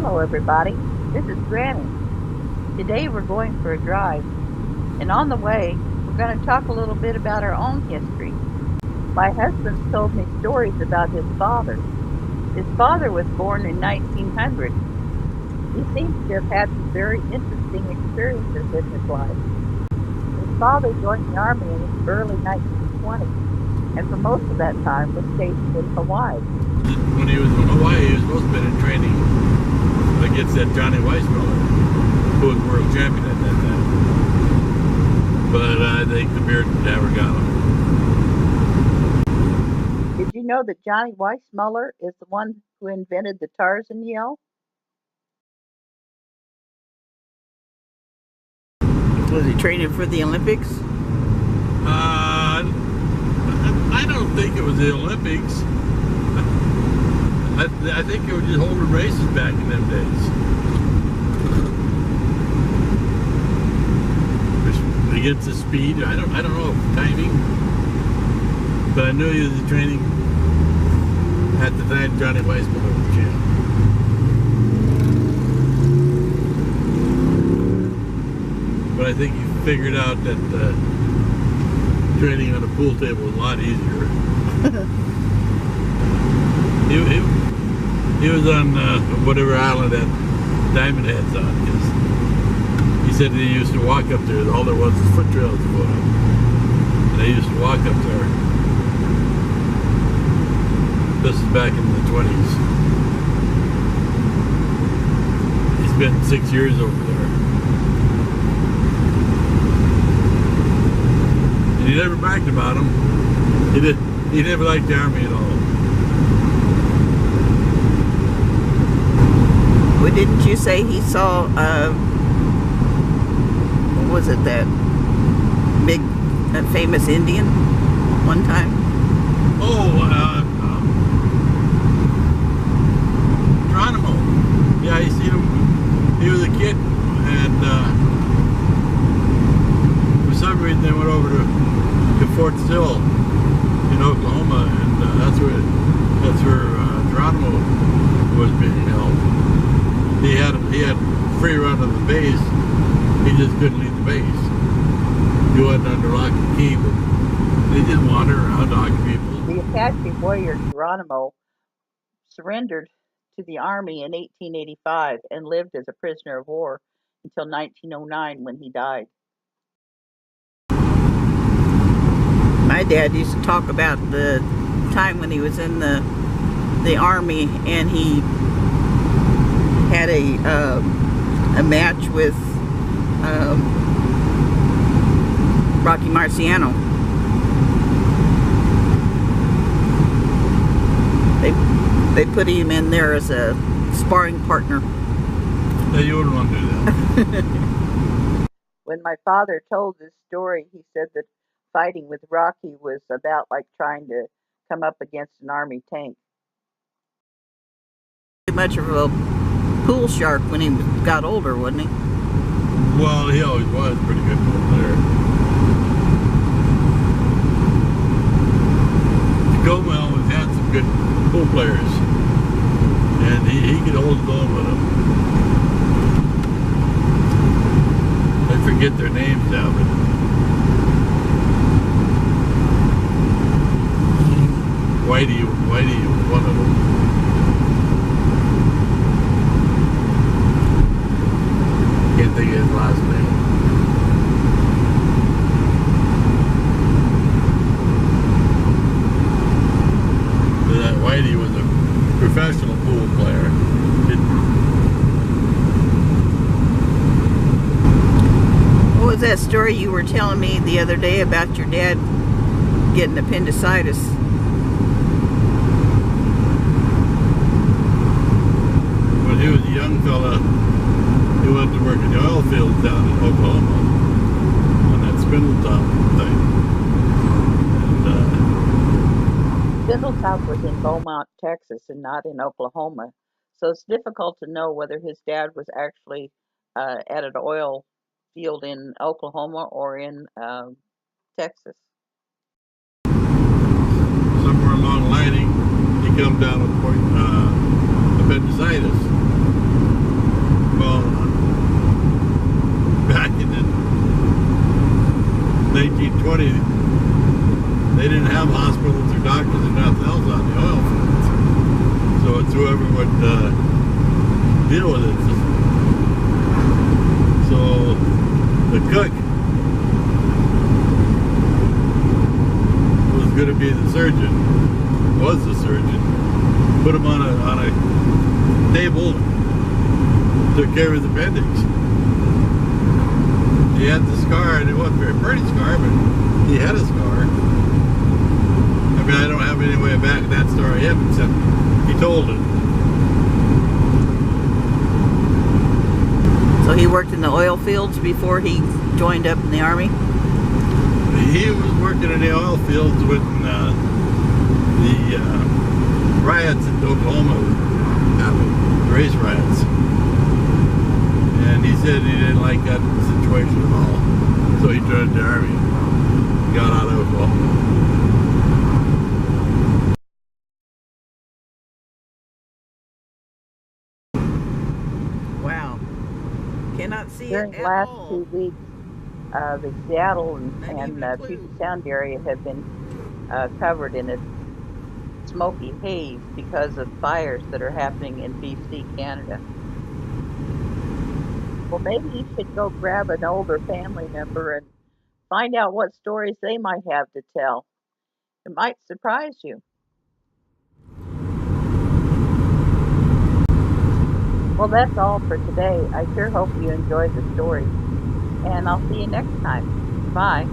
Hello, everybody. This is Granny. Today we're going for a drive, and on the way, we're going to talk a little bit about our own history. My husband's told me stories about his father. His father was born in 1900. He seems to have had some very interesting experiences in his life. His father joined the Army in the early 1920s, and for most of that time was stationed in Hawaii. When he was in Hawaii, he was supposed to have been in training against that Johnny Weissmuller, who was world champion at that time. But I think the beard never got him. Did you know that Johnny Weissmuller is the one who invented the Tarzan yell? Was he training for the Olympics? I don't think it was the Olympics. I think it was just holding races back in them days. Against the speed, I don't know timing, but I knew he was training at the time Johnny Weissmuller was champ. But I think he figured out that training on a pool table was a lot easier. He was on whatever island that Diamond Head's on. He said he used to walk up there. All there was foot trails to go up. And they used to walk up there. This is back in the 20s. He spent 6 years over there. And he never bragged about him. He never liked the Army at all. Well, didn't you say he saw, what was it, that big, famous Indian one time? Oh, Geronimo. Yeah, I seen him. He was a kid, and for some reason they went over to Fort Sill in Oklahoma, and that's where Geronimo was being held. He had free run of the base. He just couldn't leave the base. He wasn't under lock and key, but they did wander around talking people. The Apache warrior Geronimo surrendered to the Army in 1885 and lived as a prisoner of war until 1909 when he died. My dad used to talk about the time when he was in the Army, and he had a match with Rocky Marciano. They put him in there as a sparring partner. Yeah, you wouldn't want to do that. When my father told this story, he said that fighting with Rocky was about like trying to come up against an Army tank. Much of a pool shark when he got older, wasn't he? Well, he always was a pretty good pool player. Tacoma always had some good pool players, and he could hold his own with them. I forget their names now, but Whitey was one of them. Can't think of his last name. But that Whitey was a professional pool player. What was that story you were telling me the other day about your dad getting appendicitis? When he was a young fella, he went to work in the oil fields down in Oklahoma on that Spindletop thing. And Spindletop was in Beaumont, Texas, and not in Oklahoma, so it's difficult to know whether his dad was actually at an oil field in Oklahoma or in Texas. somewhere along the line, he come down with appendicitis. It's whoever would deal with it. So the cook was going to be the surgeon, was the surgeon. Put him on a table, took care of his appendix. He had the scar, and it wasn't a very pretty scar, but he had a scar. I mean, I don't have any way of backing that story up, except he told it. So he worked in the oil fields before he joined up in the Army? He was working in the oil fields when the riots in Oklahoma happened, race riots. And he said he didn't like that situation at all. So he joined the Army, got out of Oklahoma. Wow. Cannot see During it the at last all. 2 weeks, the Seattle Not and even a clue. Puget Sound area have been covered in a smoky haze because of fires that are happening in BC, Canada. Well, maybe you should go grab an older family member and find out what stories they might have to tell. It might surprise you. Well, that's all for today. I sure hope you enjoyed the story. And I'll see you next time. Bye.